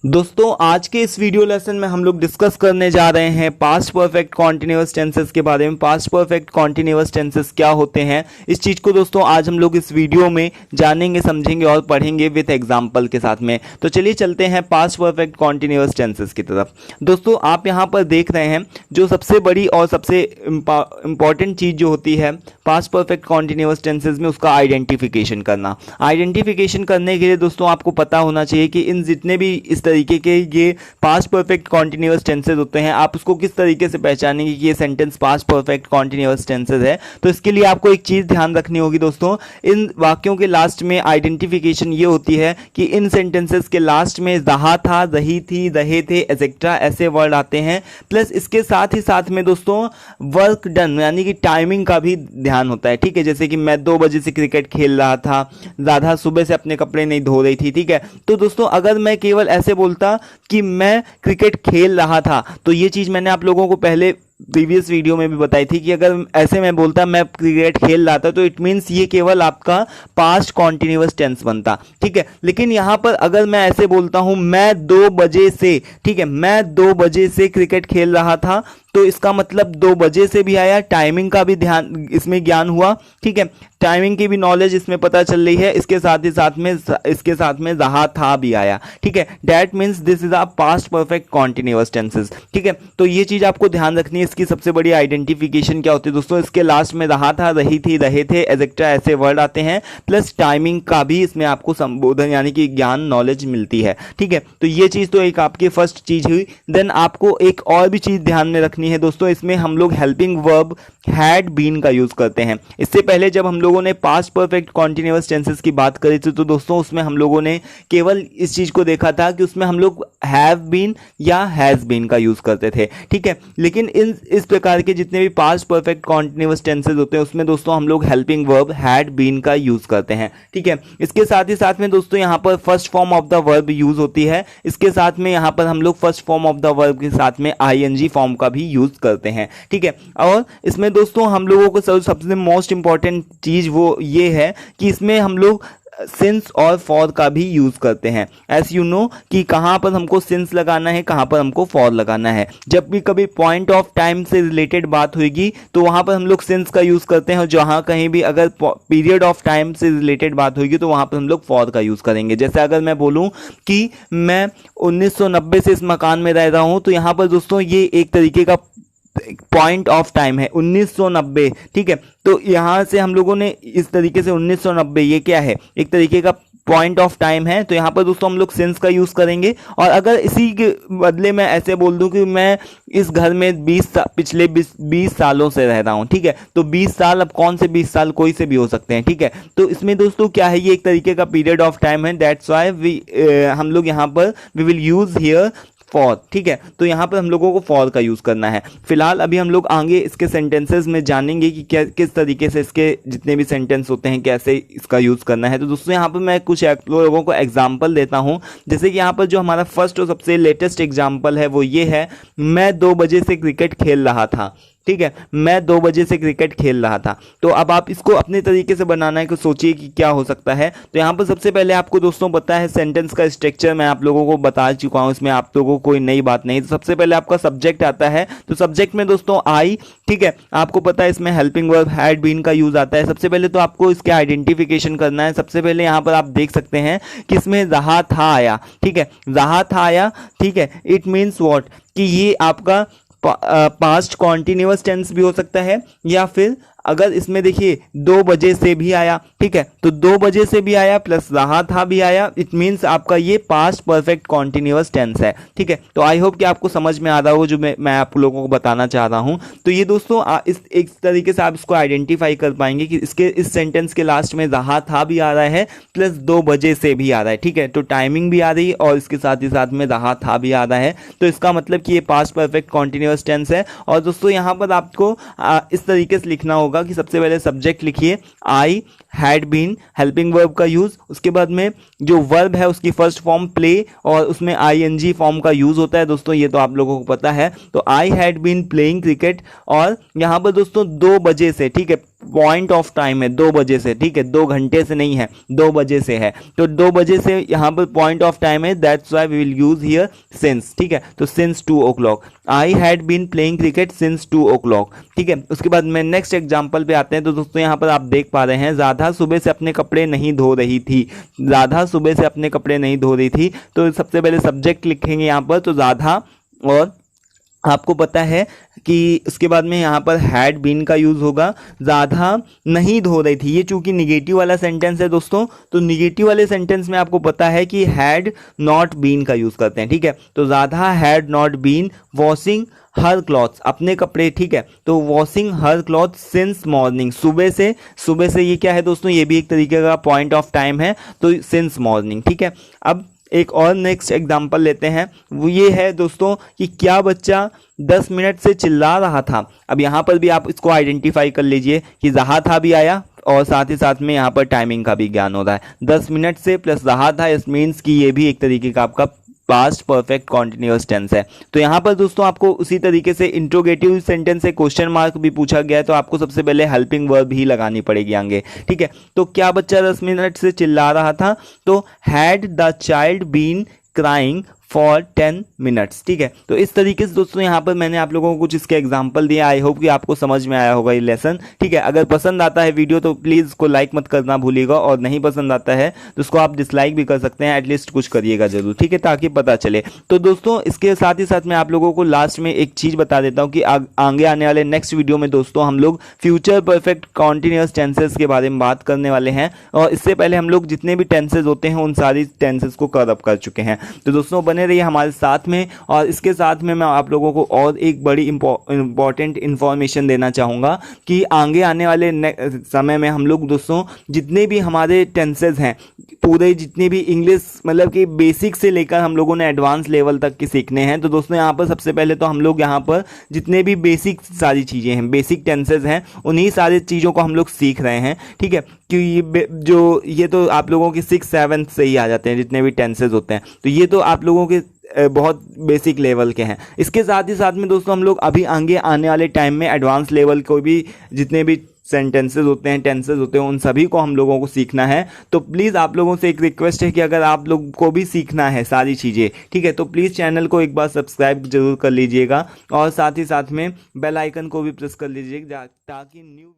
दोस्तों आज के इस वीडियो लेसन में हम लोग डिस्कस करने जा रहे हैं पास्ट परफेक्ट कॉन्टिन्यूअस टेंसेस के बारे में। पास्ट परफेक्ट कॉन्टिन्यूअस टेंसेस क्या होते हैं, इस चीज़ को दोस्तों आज हम लोग इस वीडियो में जानेंगे, समझेंगे और पढ़ेंगे विथ एग्जांपल के साथ में। तो चलिए चलते हैं पास्ट परफेक्ट कॉन्टिन्यूअस टेंसेस की तरफ। दोस्तों आप यहाँ पर देख रहे हैं जो सबसे बड़ी और सबसे इंपॉर्टेंट चीज़ जो होती है पास्ट परफेक्ट कॉन्टिन्यूअस टेंसेस में, उसका आइडेंटिफिकेशन करना। आइडेंटिफिकेशन करने के लिए दोस्तों आपको पता होना चाहिए कि इन जितने भी इस तरीके के ये पास्ट परफेक्ट कॉन्टिन्यूअस टेंसेस होते हैं, आप उसको किस तरीके से पहचानेंगे कि ये sentence past perfect continuous tenses है। तो इसके लिए आपको एक चीज़ ध्यान रखनी होगी दोस्तों, इन वाक्यों के लास्ट में आइडेंटिफिकेशन ये होती है कि इन सेंटेंसेस के लास्ट में रहा था, रही थी, रहे थे एसेट्रा ऐसे वर्ड आते हैं। प्लस इसके साथ ही साथ में दोस्तों वर्क डन यानी कि टाइमिंग का भी ध्यान होता है। ठीक है, जैसे कि मैं 2 बजे से क्रिकेट खेल रहा था, राधा सुबह से अपने कपड़े नहीं धो रही थी। ठीक है, तो दोस्तों अगर मैं केवल ऐसे बोलता कि मैं क्रिकेट खेल रहा था, तो ये चीज़ मैंने आप लोगों को पहले प्रीवियस वीडियो में भी बताई थी कि अगर ऐसे मैं बोलता मैं क्रिकेट खेल रहा था तो इट मीन्स ये केवल आपका पास्ट कॉन्टिन्यूअस टेंस बनता। ठीक है, लेकिन यहाँ पर अगर मैं ऐसे बोलता हूँ मैं 2 बजे से, ठीक है, मैं 2 बजे से क्रिकेट खेल रहा था, तो इसका मतलब 2 बजे से भी आया, टाइमिंग का भी ध्यान इसमें ज्ञान हुआ। ठीक है, टाइमिंग की भी नॉलेज इसमें पता चल रही है, इसके साथ ही साथ में रहा था भी आया। ठीक है, that means this is a past perfect continuous tenses. ठीक है, तो ये चीज आपको ध्यान रखनी है। इसकी सबसे बड़ी आइडेंटिफिकेशन क्या होती है दोस्तों, इसके लास्ट में रहा था, रही थी, रहे थे एसेट्रा ऐसे वर्ड आते हैं, प्लस टाइमिंग का भी इसमें आपको संबोधन यानी कि ज्ञान नॉलेज मिलती है। ठीक है, तो ये चीज तो एक आपकी फर्स्ट चीज हुई। देन आपको एक और भी चीज ध्यान में रखनी है दोस्तों, इसमें हम लोग हेल्पिंग वर्ब हैड बीन का यूज करते हैं। इससे पहले जब हम लोगों ने पास्ट परफेक्ट कॉन्टिन्यूअस टेंसेस की बात करी थी तो दोस्तों उसमें हम लोगों ने केवल इस चीज को देखा था कि उसमें हम लोग हैव बीन या हैज बीन का यूज करते थे। ठीक है, लेकिन इस प्रकार के जितने भी पास्ट परफेक्ट कॉन्टिन्यूअस टेंसेस होते हैं उसमें दोस्तों हम लोग हेल्पिंग वर्ब हैड बीन का यूज करते हैं। ठीक है, इसके साथ ही साथ में दोस्तों यहाँ पर first form of the verb use होती है। इसके साथ में यहाँ पर हम लोग first form of the verb के साथ में आईएनजी फॉर्म का भी यूज करते हैं। ठीक है, और इसमें दोस्तों हम लोगों को सबसे मोस्ट इंपॉर्टेंट चीज वो ये है कि इसमें हम लोग सिंस और फॉर का भी यूज करते हैं। एज यू नो कि कहाँ पर हमको सिंस लगाना है, कहाँ पर हमको फॉर लगाना है। जब भी कभी पॉइंट ऑफ टाइम से रिलेटेड बात होगी तो वहाँ पर हम लोग सिंस का यूज करते हैं, और जहाँ कहीं भी अगर पीरियड ऑफ टाइम से रिलेटेड बात होगी तो वहाँ पर हम लोग फॉर का यूज करेंगे। जैसे अगर मैं बोलूँ कि मैं 1990 से इस मकान में रह रहा हूँ, तो यहाँ पर दोस्तों ये एक तरीके का पॉइंट ऑफ टाइम है 1990। ठीक है, तो यहाँ से हम लोगों ने इस तरीके से 1990 ये क्या है, एक तरीके का पॉइंट ऑफ टाइम है, तो यहाँ पर दोस्तों हम लोग सिंस का यूज करेंगे। और अगर इसी के बदले में ऐसे बोल दूं कि मैं इस घर में पिछले 20 सालों से रह रहा हूँ, ठीक है, तो 20 साल, अब कौन से 20 साल, कोई से भी हो सकते हैं। ठीक है, तो इसमें दोस्तों क्या है, ये एक तरीके का पीरियड ऑफ टाइम है, दैट्स व्हाई हम लोग यहाँ पर we will use here for. ठीक है, तो यहाँ पर हम लोगों को फॉर का यूज करना है। फिलहाल अभी हम लोग आगे इसके सेंटेंसेस में जानेंगे कि क्या किस तरीके से इसके जितने भी सेंटेंस होते हैं कैसे इसका यूज करना है। तो दोस्तों यहाँ पर मैं कुछ लोगों को एग्जांपल देता हूँ। जैसे कि यहाँ पर जो हमारा फर्स्ट और सबसे लेटेस्ट एग्जांपल है वो ये है, मैं 2 बजे से क्रिकेट खेल रहा था। ठीक है, मैं 2 बजे से क्रिकेट खेल रहा था। तो अब आप इसको अपने तरीके से बनाना है कि सोचिए कि क्या हो सकता है। तो यहाँ पर सबसे पहले आपको दोस्तों पता है सेंटेंस का स्ट्रक्चर मैं आप लोगों को बता चुका हूँ, इसमें आप लोगों को कोई नई बात नहीं। तो सबसे पहले आपका सब्जेक्ट आता है, तो सब्जेक्ट में दोस्तों आई। ठीक है, आपको पता है इसमें हेल्पिंग वर्ब हैड बीन का यूज आता है। सबसे पहले तो आपको इसके आइडेंटिफिकेशन करना है। सबसे पहले यहाँ पर आप देख सकते हैं कि इसमें रहा था आया। ठीक है, रहा था आया। ठीक है, इट मीन्स व्हाट, कि ये आपका पास्ट कॉन्टिन्यूअस टेंस भी हो सकता है, या फिर अगर इसमें देखिए 2 बजे से भी आया। ठीक है, तो 2 बजे से भी आया प्लस रहा था भी आया, इट मीन्स आपका ये पास्ट परफेक्ट कॉन्टिन्यूअस टेंस है। ठीक है, तो आई होप कि आपको समझ में आ रहा हो जो मैं आप लोगों को बताना चाह रहा हूँ। तो ये दोस्तों इस एक तरीके से आप इसको आइडेंटिफाई कर पाएंगे कि इस सेंटेंस के लास्ट में रहा था भी आ रहा है प्लस 2 बजे से भी आ रहा है। ठीक है, तो टाइमिंग भी आ रही है और इसके साथ ही साथ में रहा था भी आ रहा है, तो इसका मतलब कि ये पास्ट परफेक्ट कॉन्टिन्यूअस टेंस है। और दोस्तों यहाँ पर आपको इस तरीके से लिखना होगा कि सबसे पहले सब्जेक्ट लिखिए आई, हैड बीन, हेल्पिंग वर्ब का यूज, उसके बाद में जो वर्ब है उसकी फर्स्ट फॉर्म प्ले और उसमें आईएनजी फॉर्म का यूज होता है। दोस्तों ये तो आप लोगों को पता है। तो I had been playing cricket, और यहाँ पर दोस्तों 2 बजे से, ठीक है, पॉइंट ऑफ टाइम है 2 बजे से, ठीक है, 2 घंटे से नहीं है, 2 बजे से है, तो 2 बजे से यहाँ पर पॉइंट ऑफ टाइम है, that's why we will use here since, ठीक है। तो since 2 o'clock, I had been playing cricket since 2 o'clock, ठीक है। उसके बाद में नेक्स्ट एग्जाम्पल पे आते हैं। तो दोस्तों यहाँ पर आप देख पा रहे हैं, राधा सुबह से अपने कपड़े नहीं धो रही थी, राधा सुबह से अपने कपड़े नहीं धो रही थी। तो सबसे पहले सब्जेक्ट लिखेंगे यहाँ पर, तो राधा, और आपको पता है कि उसके बाद में यहाँ पर हैड बीन का यूज होगा, राधा नहीं धो रही थी। ये चूंकि निगेटिव वाला सेंटेंस है दोस्तों, तो निगेटिव वाले सेंटेंस में आपको पता है कि हैड नॉट बीन का यूज करते हैं, ठीक है। तो राधा had not been washing her clothes, अपने कपड़े, ठीक है। तो washing her cloth since morning, सुबह से ये क्या है दोस्तों, ये भी एक तरीके का पॉइंट ऑफ टाइम है, तो सिंस मॉर्निंग, ठीक है। अब एक और नेक्स्ट एग्जांपल लेते हैं, वो ये है दोस्तों कि क्या बच्चा 10 मिनट से चिल्ला रहा था। अब यहाँ पर भी आप इसको आइडेंटिफाई कर लीजिए कि रहा था भी आया और साथ ही साथ में यहाँ पर टाइमिंग का भी ज्ञान होता है। 10 मिनट से प्लस रहा था, इस मीन्स कि ये भी एक तरीके का आपका पास्ट परफेक्ट कॉन्टिन्यूअस टेंस है। तो यहाँ पर दोस्तों आपको उसी तरीके से इंट्रोगेटिव सेंटेंस से क्वेश्चन मार्क भी पूछा गया है, तो आपको सबसे पहले हेल्पिंग वर्ब ही लगानी पड़ेगी आगे, ठीक है। तो क्या बच्चा 10 मिनट से चिल्ला रहा था, तो had the child been crying for 10 minutes, ठीक है। तो इस तरीके से दोस्तों यहाँ पर मैंने आप लोगों को कुछ इसके एग्जांपल दिए। आई होप कि आपको समझ में आया होगा ये लेसन, ठीक है। अगर पसंद आता है वीडियो तो प्लीज़ इसको लाइक मत करना भूलिएगा, और नहीं पसंद आता है तो उसको आप डिसलाइक भी कर सकते हैं, एटलीस्ट कुछ करिएगा जरूर, ठीक है, ताकि पता चले। तो दोस्तों इसके साथ ही साथ मैं आप लोगों को लास्ट में एक चीज़ बता देता हूँ कि आगे आने वाले नेक्स्ट वीडियो में दोस्तों हम लोग फ्यूचर परफेक्ट कॉन्टिन्यूअस टेंसेस के बारे में बात करने वाले हैं, और इससे पहले हम लोग जितने भी टेंसेज होते हैं उन सारी टेंसेज को कवर अप कर चुके हैं। तो दोस्तों बने रहिए हमारे साथ में, और इसके साथ में मैं आप लोगों को और एक बड़ी इंपॉर्टेंट इंफॉर्मेशन देना चाहूँगा कि आगे आने वाले समय में हम लोग दोस्तों जितने भी हमारे टेंसेज हैं, पूरे जितने भी इंग्लिश मतलब कि बेसिक से लेकर हम लोगों ने एडवांस लेवल तक के सीखने हैं। तो दोस्तों यहाँ पर सबसे पहले तो हम लोग यहाँ पर जितने भी बेसिक सारी चीज़ें हैं, बेसिक टेंसेज हैं, उन्हीं सारी चीज़ों को हम लोग सीख रहे हैं, ठीक है। कि ये तो आप लोगों के 6-7 से ही आ जाते हैं जितने भी टेंसेज होते हैं, तो ये तो आप लोगों के बहुत बेसिक लेवल के हैं। इसके साथ ही साथ में दोस्तों हम लोग अभी आगे आने वाले टाइम में एडवांस लेवल को भी जितने भी सेंटेंसेज होते हैं, टेंसेज होते हैं, उन सभी को हम लोगों को सीखना है। तो प्लीज़ आप लोगों से एक रिक्वेस्ट है कि अगर आप लोग को भी सीखना है सारी चीज़ें, ठीक है, तो प्लीज़ चैनल को एक बार सब्सक्राइब जरूर कर लीजिएगा, और साथ ही साथ में बेल आइकन को भी प्रेस कर लीजिएगा ताकि न्यू